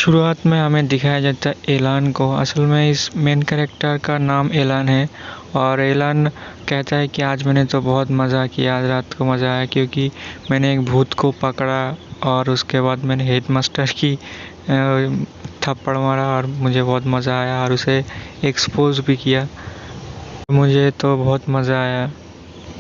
शुरुआत में हमें दिखाया जाता है एलान को। असल में इस मेन कैरेक्टर का नाम एलान है और एलान कहता है कि आज मैंने तो बहुत मज़ा किया, आज रात को मज़ा आया क्योंकि मैंने एक भूत को पकड़ा और उसके बाद मैंने हेडमास्टर की थप्पड़ मारा और मुझे बहुत मज़ा आया और उसे एक्सपोज भी किया। मुझे तो बहुत मज़ा आया।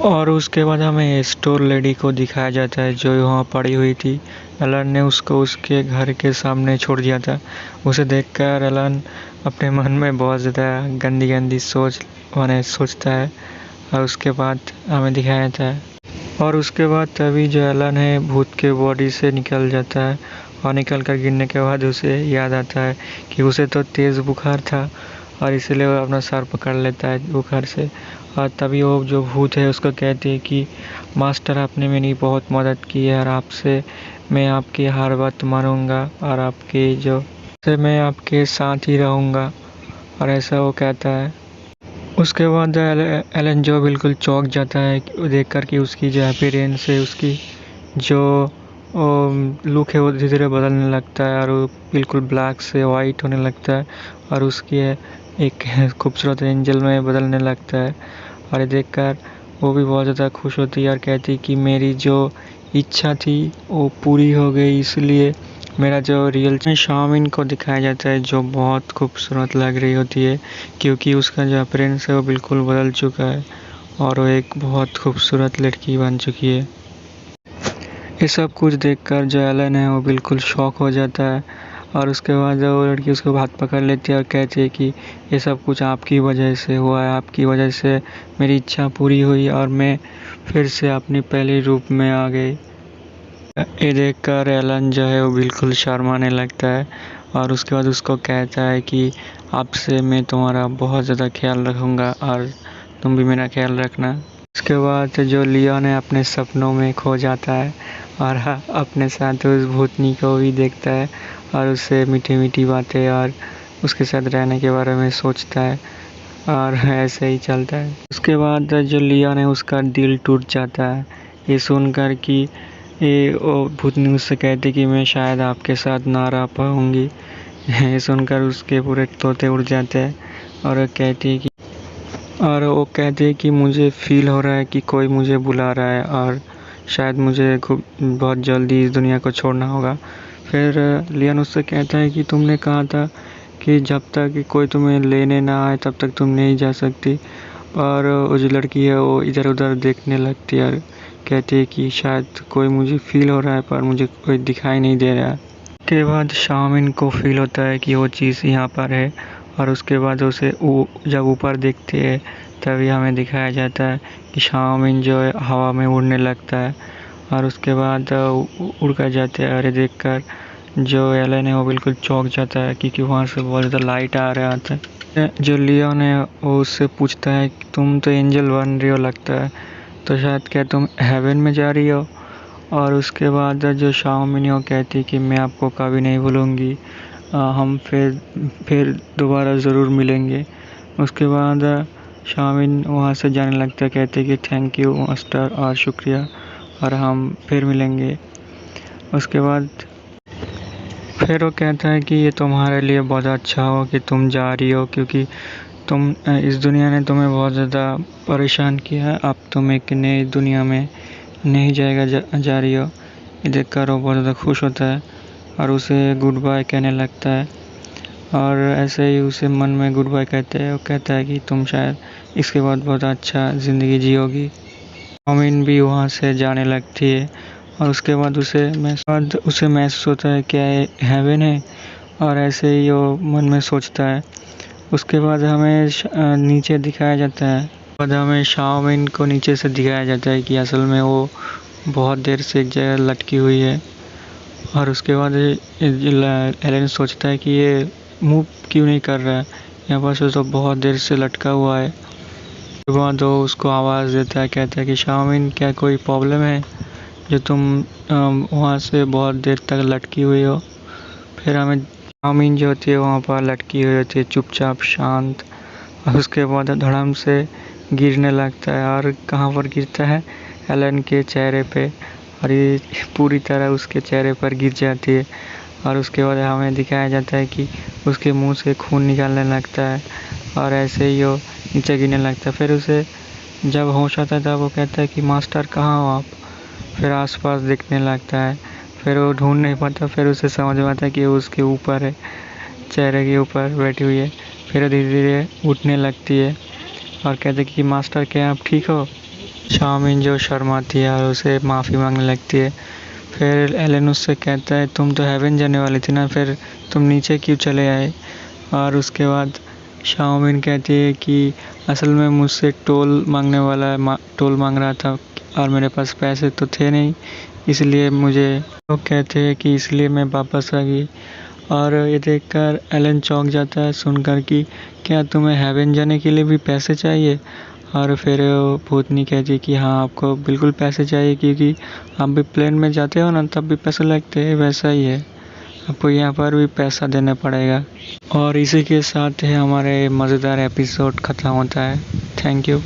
और उसके बाद हमें स्टोर लेडी को दिखाया जाता है जो वहाँ पड़ी हुई थी। एलन ने उसको उसके घर के सामने छोड़ दिया था। उसे देखकर एलन अपने मन में बहुत ज़्यादा गंदी गंदी सोचता है और उसके बाद हमें दिखाया जाता है। और उसके बाद तभी जो एलन है भूत के बॉडी से निकल जाता है और निकल कर गिरने के बाद उसे याद आता है कि उसे तो तेज़ बुखार था और इसलिए वो अपना सर पकड़ लेता है बुखार से। और तभी वो जो भूत है उसको कहती है कि मास्टर आपने मेरी बहुत मदद की है और आपसे मैं आपकी हर बात मानूंगा और आपके जो से मैं आपके साथ ही रहूंगा। और ऐसा वो कहता है। उसके बाद एलन जो बिल्कुल चौंक जाता है देखकर कि उसकी जो अपीयरेंस है, उसकी जो लुक है वो धीरे धीरे बदलने लगता है और वो बिल्कुल ब्लैक से वाइट होने लगता है और उसकी एक खूबसूरत एंजल में बदलने लगता है। और ये देखकर वो भी बहुत ज़्यादा खुश होती है और कहती कि मेरी जो इच्छा थी वो पूरी हो गई, इसलिए मेरा जो रियल शाओमिन को दिखाया जाता है जो बहुत खूबसूरत लग रही होती है क्योंकि उसका जो अपीयरेंस है वो बिल्कुल बदल चुका है और वो एक बहुत खूबसूरत लड़की बन चुकी है। ये सब कुछ देखकर जो एलन है वो बिल्कुल शॉक हो जाता है और उसके बाद वो लड़की उसको हाथ पकड़ लेती है और कहती है कि ये सब कुछ आपकी वजह से हुआ है, आपकी वजह से मेरी इच्छा पूरी हुई और मैं फिर से अपनी पहले रूप में आ गई। ये देखकर एलन जो है वो बिल्कुल शर्माने लगता है और उसके बाद उसको कहता है कि आपसे मैं तुम्हारा बहुत ज़्यादा ख्याल रखूँगा और तुम भी मेरा ख्याल रखना। उसके बाद जो लियोन है अपने सपनों में खो जाता है और अपने साथ उस भूतनी को भी देखता है और उससे मीठी मीठी बातें और उसके साथ रहने के बारे में सोचता है और ऐसे ही चलता है। उसके बाद जो लियोन है उसका दिल टूट जाता है ये सुनकर कि ये भूतनी उससे कहती कि मैं शायद आपके साथ ना रह पाऊँगी। ये सुनकर उसके पूरे तोते उड़ जाते हैं और वो कहती है कि मुझे फील हो रहा है कि कोई मुझे बुला रहा है और शायद मुझे बहुत जल्दी इस दुनिया को छोड़ना होगा। फिर लियोन उससे कहता है कि तुमने कहा था कि जब तक कोई तुम्हें लेने ना आए तब तक तुम नहीं जा सकती। और वो जो लड़की है वो इधर उधर देखने लगती है और कहती है कि शायद कोई मुझे फील हो रहा है पर मुझे कोई दिखाई नहीं दे रहा है। उसके बाद शाओमिन को फील होता है कि वो चीज़ यहाँ पर है और उसके बाद उसे जब ऊपर देखते हैं तभी हमें दिखाया जाता है कि शाओमिन जो है हवा में उड़ने लगता है और उसके बाद उड़ कर जाते हैं। और ये देखकर जो एलन है वो बिल्कुल चौंक जाता है क्योंकि वहाँ से बहुत ज़्यादा लाइट आ रहा था। जो लियोन है वो उससे पूछता है कि तुम तो एंजल बन रही हो लगता है, तो शायद क्या तुम हेवन में जा रही हो। और उसके बाद जो शाओमिन वो कहती कि मैं आपको कभी नहीं भूलूंगी, हम फिर दोबारा ज़रूर मिलेंगे। उसके बाद शाओमिन वहाँ से जाने लगता है, कहते कि थैंक यू मास्टर और शुक्रिया और हम फिर मिलेंगे। उसके बाद फिर वो कहता है कि ये तुम्हारे लिए बहुत अच्छा हो कि तुम जा रही हो क्योंकि इस दुनिया ने तुम्हें बहुत ज़्यादा परेशान किया है, अब तुम एक नई दुनिया में नई जगह जा रही हो। ये देखकर वो बहुत ज़्यादा खुश होता है और उसे गुड बाय कहने लगता है और ऐसे ही उसे मन में गुड बाय कहते हैं। वो कहता है कि तुम शायद इसके बाद बहुत अच्छा ज़िंदगी जियोगी। शाओमिन भी वहाँ से जाने लगती है और उसके बाद उसे महसूस होता है क्या ये हेवन है और ऐसे ही वो मन में सोचता है। उसके बाद हमें नीचे दिखाया जाता है, बाद हमें शाओमिन को नीचे से दिखाया जाता है कि असल में वो बहुत देर से एक जगह लटकी हुई है। और उसके बाद एलन सोचता है कि ये मूव क्यों नहीं कर रहा है, यहाँ पर से तो बहुत देर से लटका हुआ है। उसके बाद वो उसको आवाज़ देता है, कहता है कि शाओमिन क्या कोई प्रॉब्लम है जो तुम वहाँ से बहुत देर तक लटकी हुई हो। फिर हमें शाओमिन जो होती है वहाँ पर लटकी हुई होती है चुपचाप शांत और उसके बाद धड़म से गिरने लगता है और कहाँ पर गिरता है, एलन के चेहरे पे और ये पूरी तरह उसके चेहरे पर गिर जाती है और उसके बाद हमें दिखाया जाता है कि उसके मुंह से खून निकालने लगता है और ऐसे ही वो नीचे गिरने लगता है। फिर उसे जब होश आता है तब वो कहता है कि मास्टर कहाँ हो आप। फिर आसपास देखने लगता है, फिर वो ढूंढ नहीं पाता, फिर उसे समझ में आता है कि वो उसके ऊपर है, चेहरे के ऊपर बैठी हुई है। फिर धीरे धीरे उठने लगती है और कहते कि मास्टर क्या आप ठीक हो। चाउमीन जो शर्माती है और उसे माफ़ी मांगने लगती है। फिर एलन उससे कहता है तुम तो हेवन जाने वाली थी ना, फिर तुम नीचे क्यों चले आए। और उसके बाद चाउमीन कहती है कि असल में मुझसे टोल मांग रहा था और मेरे पास पैसे तो थे नहीं, इसलिए मुझे लोग कहते हैं कि इसलिए मैं वापस आ गई। और ये देखकर एलन चौंक जाता है सुनकर कि क्या तुम्हें हेवन जाने के लिए भी पैसे चाहिए। और फिर वो भूतनी कहती है कि हाँ आपको बिल्कुल पैसे चाहिए, क्योंकि आप भी प्लेन में जाते हो ना तब भी पैसे लगते हैं, वैसा ही है, आपको यहाँ पर भी पैसा देना पड़ेगा। और इसी के साथ ही हमारे मज़ेदार एपिसोड ख़त्म होता है। Thank you.